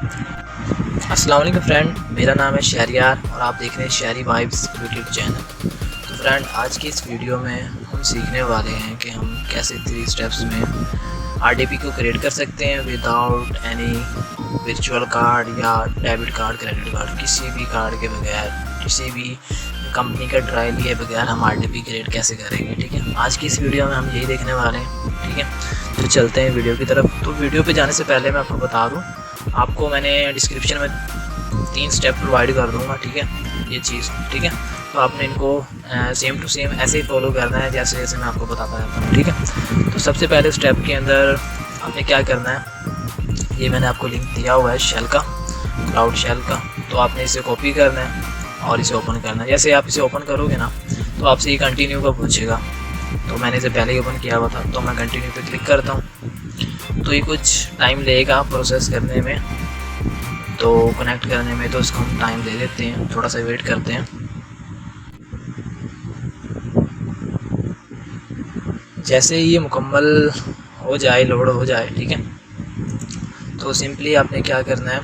अस्सलाम वालेकुम फ्रेंड, मेरा नाम है शहरियार और आप देख रहे हैं शहरी वाइब्स यूट्यूब चैनल। तो फ्रेंड, आज की इस वीडियो में हम सीखने वाले हैं कि हम कैसे 3 स्टेप्स में आरडीपी को क्रिएट कर सकते हैं विदाउट एनी वर्चुअल कार्ड या डेबिट कार्ड, क्रेडिट कार्ड, किसी भी कार्ड के बगैर, किसी भी कंपनी का ट्रायल लिए बगैर हम आरडीपी क्रिएट कैसे करेंगे। ठीक है, आज की इस वीडियो में हम यही देखने वाले हैं। ठीक है, तो चलते हैं वीडियो की तरफ। तो वीडियो पे जाने से पहले मैं आपको बता दूं, आपको मैंने डिस्क्रिप्शन में 3 स्टेप प्रोवाइड कर दूंगा। ठीक है, ये चीज़ ठीक है, तो आपने इनको सेम टू सेम ऐसे ही फॉलो करना है जैसे जैसे मैं आपको बताता रहता हूँ। ठीक है, तो सबसे पहले स्टेप के अंदर आपने क्या करना है, ये मैंने आपको लिंक दिया हुआ है शेल का, क्लाउड शेल का। तो आपने इसे कॉपी करना है और इसे ओपन करना है। जैसे आप इसे ओपन करोगे ना, तो आपसे ये कंटिन्यू का पूछेगा। तो मैंने इसे पहले ही ओपन किया हुआ था, तो मैं कंटिन्यू पे क्लिक करता हूँ। तो ये कुछ टाइम लेगा प्रोसेस करने में, तो कनेक्ट करने में, तो इसको हम टाइम दे देते हैं, थोड़ा सा वेट करते हैं। जैसे ही ये मुकम्मल हो जाए, लोड हो जाए, ठीक है, तो सिंपली आपने क्या करना है,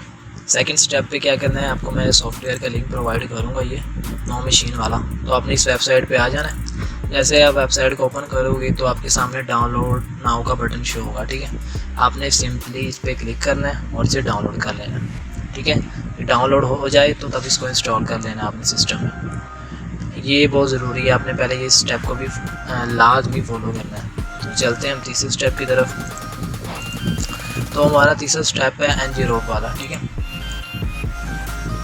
सेकंड स्टेप पे क्या करना है, आपको मैं सॉफ्टवेयर का लिंक प्रोवाइड करूँगा, ये नो मशीन वाला। तो आपने इस वेबसाइट पे आ जाना है। जैसे आप वेबसाइट को ओपन करोगे तो आपके सामने डाउनलोड नाउ का बटन शो होगा। ठीक है, आपने सिंपली इस पर क्लिक करना है और इसे डाउनलोड कर लेना है। ठीक है, डाउनलोड हो जाए तो तब इसको इंस्टॉल कर लेना है अपने सिस्टम में। ये बहुत ज़रूरी है, आपने पहले ये स्टेप को भी लाजमी फॉलो करना है। तो चलते हैं हम तीसरे स्टेप की तरफ। तो हमारा तीसरा स्टेप है एनजीरोप वाला। ठीक है,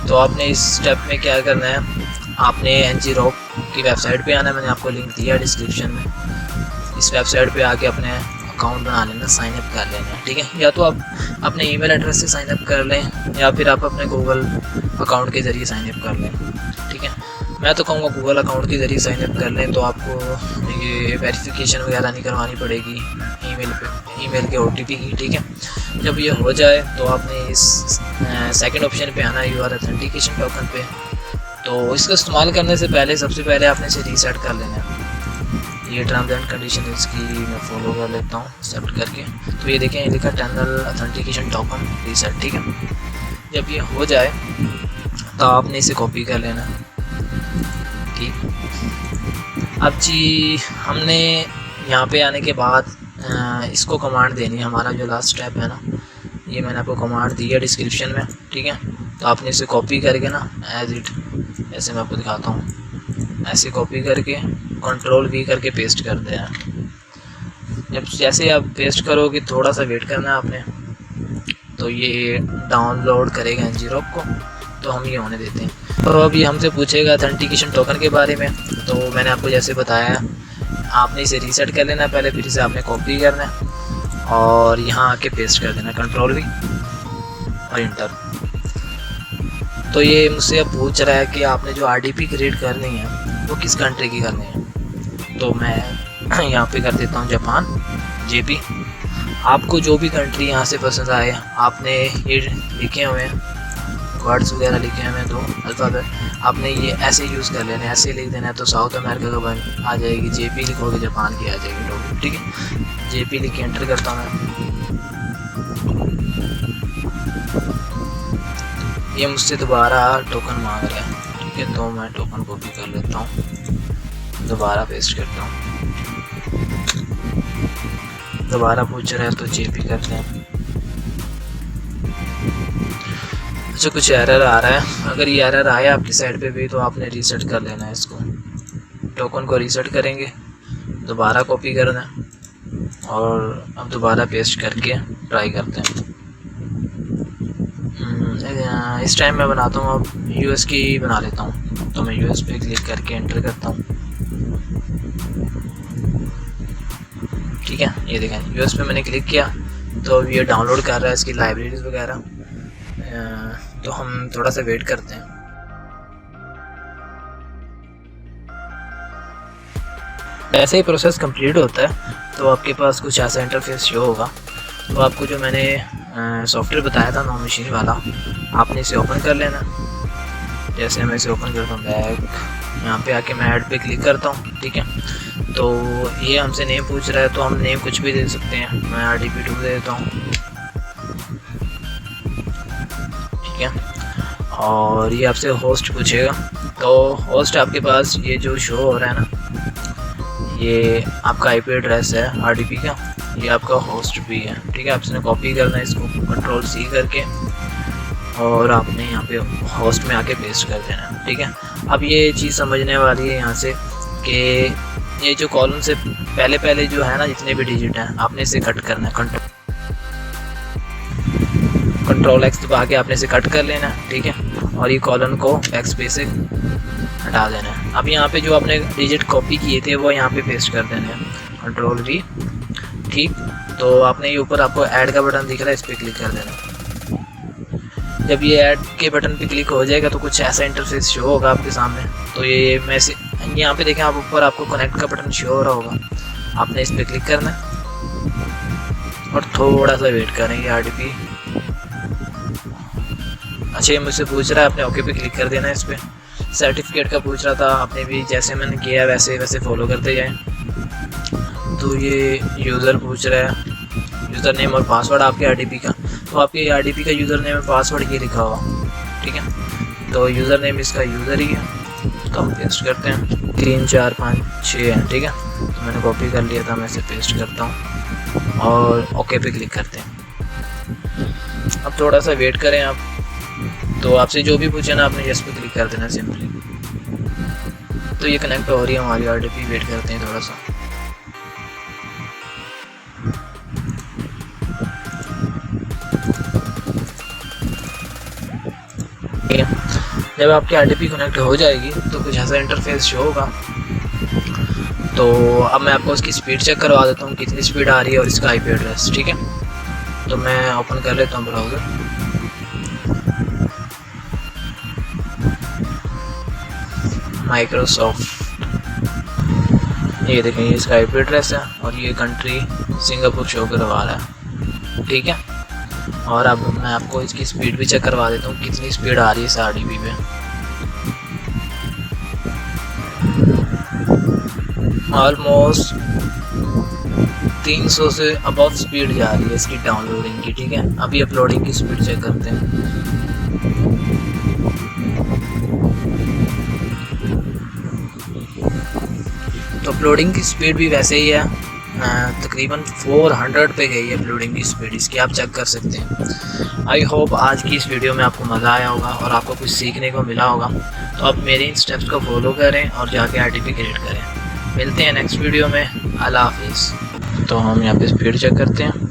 तो आपने इस स्टेप में क्या करना है, आपने एनजीरोप की वेबसाइट पे आना है। मैंने आपको लिंक दिया डिस्क्रिप्शन में। इस वेबसाइट पे आके अपने अकाउंट बना लेना, साइन अप कर लेना। ठीक है, या तो आप अपने ईमेल एड्रेस से साइन अप कर लें या फिर आप अपने गूगल अकाउंट के ज़रिए साइन अप कर लें। ठीक है, मैं तो कहूँगा गूगल अकाउंट के ज़रिए साइन अप कर लें, तो आपको ये वेरिफिकेशन वगैरह नहीं करवानी पड़ेगी ईमेल के ओटीपी की। ठीक है, जब ये हो जाए तो आपने इस सेकंड ऑप्शन पे आना है, यूआर ऑथेंटिकेशन टोकन पे। तो इसका इस्तेमाल करने से पहले सबसे पहले आपने इसे रीसेट कर लेना है। ये टर्म्स एंड कंडीशन इसकी मैं फॉलो कर लेता हूँ एक्सेप्ट करके। तो ये देखें, ये लिखा टनल ऑथेंटिकेशन टोकन रीसेट। ठीक है, जब ये हो जाए तो आपने इसे कॉपी कर लेना। ठीक, अब जी हमने यहाँ पे आने के बाद इसको कमांड देनी है। हमारा जो लास्ट स्टेप है ना, ये मैंने आपको कमांड दी है डिस्क्रिप्शन में। ठीक है, तो आपने इसे कॉपी करके ना एज इट, ऐसे मैं आपको दिखाता हूँ, ऐसे कॉपी करके कंट्रोल वी करके पेस्ट कर देना। जब जैसे आप पेस्ट करोगे थोड़ा सा वेट करना है आपने, तो ये डाउनलोड करेगा एनजीरोप को। तो हम ये होने देते हैं। तो अब ये हमसे पूछेगा ऑथेंटिकेशन टोकन के बारे में। तो मैंने आपको जैसे बताया, आपने इसे रीसेट कर लेना पहले, फिर इसे आपने कॉपी करना है और यहाँ आके पेस्ट कर देना, कंट्रोल वी और इंटर। तो ये मुझसे अब पूछ रहा है कि आपने जो आरडीपी क्रिएट करनी है वो किस कंट्री की करनी है। तो मैं यहाँ पे कर देता हूँ जापान, जेपी। आपको जो भी कंट्री यहाँ से पसंद आए, आपने ये लिखे हुए हैं वर्ड्स वगैरह लिखे हुए हैं, तो अल्फ़ाबेट आपने ये ऐसे यूज़ कर लेना है, ऐसे लिख देना है। तो साउथ अमेरिका का बन आ जाएगी, जेपी लिखोगे जापान की आ जाएगी टोकन। ठीक है, जेपी लिख के एंटर करता हूँ मैं। ये मुझसे दोबारा टोकन मांग रहा है। ठीक है, तो मैं टोकन कॉपी कर लेता हूँ, दोबारा पेस्ट करता हूँ। दोबारा पूछ रहा है तो जेपी करते हैं। अच्छा, कुछ एरर आ रहा है। अगर ये एरर आया आपकी साइड पे भी, तो आपने रीसेट कर लेना है इसको। टोकन को रीसेट करेंगे, दोबारा कॉपी करना है और अब दोबारा पेस्ट करके ट्राई करते हैं। इस टाइम मैं बनाता हूँ, अब यूएस की बना लेता हूँ। तो मैं यूएस पे क्लिक करके एंटर करता हूँ। ठीक है, ये देखें यूएस पे मैंने क्लिक किया तो ये डाउनलोड कर रहा है इसकी लाइब्रेरीज वगैरह। तो हम थोड़ा सा वेट करते हैं। ऐसे ही प्रोसेस कंप्लीट होता है तो आपके पास कुछ ऐसा इंटरफेस शो होगा। तो आपको जो मैंने सॉफ्टवेयर बताया था नो मशीन वाला, आपने इसे ओपन कर लेना। जैसे मैं इसे ओपन करता हूँ, बैक यहाँ पे आके मैं ऐड पे क्लिक करता हूँ। ठीक है, तो ये हमसे नेम पूछ रहा है, तो हम नेम कुछ भी दे सकते हैं। मैं RDP2 दे देता हूँ। है। और ये आपसे होस्ट पूछेगा, तो होस्ट आपके पास ये जो शो हो रहा है ना, ये आपका आईपी एड्रेस है आरडीपी का, ये आपका होस्ट भी है, ठीक है। आपने कॉपी करना है इसको कंट्रोल सी करके, और आपने यहाँ पे होस्ट में आके पेस्ट कर देना है, ठीक है। अब ये चीज़ समझने वाली है यहाँ से कि ये जो कॉलम से पहले जो है ना, जितने भी डिजिट हैं आपने इसे कट करना है, कंट्रोल एक्स दबा के आपने इसे कट कर लेना है, ठीक है। और ये कॉलम को बैक स्पेस से हटा देना है। अब यहाँ पे जो आपने डिजिट कॉपी किए थे वो यहाँ पे पेस्ट कर देने हैं, कंट्रोल वी, ठीक। तो आपने ये ऊपर आपको ऐड का बटन दिख रहा है, इस पर क्लिक कर देना है। जब ये ऐड के बटन पे क्लिक हो जाएगा तो कुछ ऐसा इंटरफेस शो होगा आपके सामने। तो ये मैसेज यहाँ पे देखें आप, ऊपर आपको कनेक्ट का बटन शो हो रहा होगा, आपने इस पर क्लिक करना है और थोड़ा सा वेट करेंगे आरडीपी। अच्छा, ये मुझसे पूछ रहा है, आपने ओके पे क्लिक कर देना है। इस पर सर्टिफिकेट का पूछ रहा था, आपने भी जैसे मैंने किया वैसे वैसे फॉलो करते जाएं। तो ये यूज़र पूछ रहा है, यूज़र नेम और पासवर्ड आपके आरडीपी का, तो आपके आरडीपी का यूज़र नेम और पासवर्ड ये लिखा हुआ, ठीक है। तो यूज़र नेम इसका यूज़र ही है, तो हम पेस्ट करते हैं 3 4 5 6 है, ठीक है। तो मैंने कॉपी कर लिया था, मैं इसे पेस्ट करता हूँ और ओके पे क्लिक करते हैं। अब थोड़ा सा वेट करें आप, तो आपसे जो भी पूछे ना आपने यस पे क्लिक कर देना सिंपली। तो ये कनेक्ट हो रही है हमारी आरडीपी, वेट करते हैं थोड़ा सा। जब आपकी आरडीपी कनेक्ट हो जाएगी तो कुछ ऐसा इंटरफेस शो होगा। तो अब मैं आपको उसकी स्पीड चेक करवा देता हूँ, कितनी स्पीड आ रही है और इसका आईपी एड्रेस, ठीक है। तो मैं ओपन कर लेता हूँ ब्राउज़र। माइक्रोसॉफ्ट, ये देखें, ये इसका आईपी एड्रेस है और ये कंट्री सिंगापुर शो करवा रहा है, ठीक है। और अब मैं आपको इसकी स्पीड भी चेक करवा देता हूँ, कितनी स्पीड आ रही है इस आरडीपी पे। ऑलमोस्ट 300 से अबव स्पीड जा रही है इसकी डाउनलोडिंग की, ठीक है। अभी अपलोडिंग की स्पीड चेक करते हैं। तो अपलोडिंग की स्पीड भी वैसे ही है, तकरीबन 400 पे गई है अपलोडिंग की स्पीड इसकी, आप चेक कर सकते हैं। आई होप आज की इस वीडियो में आपको मज़ा आया होगा और आपको कुछ सीखने को मिला होगा। तो आप मेरे इन स्टेप्स को फॉलो करें और जाके आरडीपी क्रिएट करें। मिलते हैं नेक्स्ट वीडियो में, अल्लाह हाफिज़। तो हम यहाँ पे स्पीड चेक करते हैं।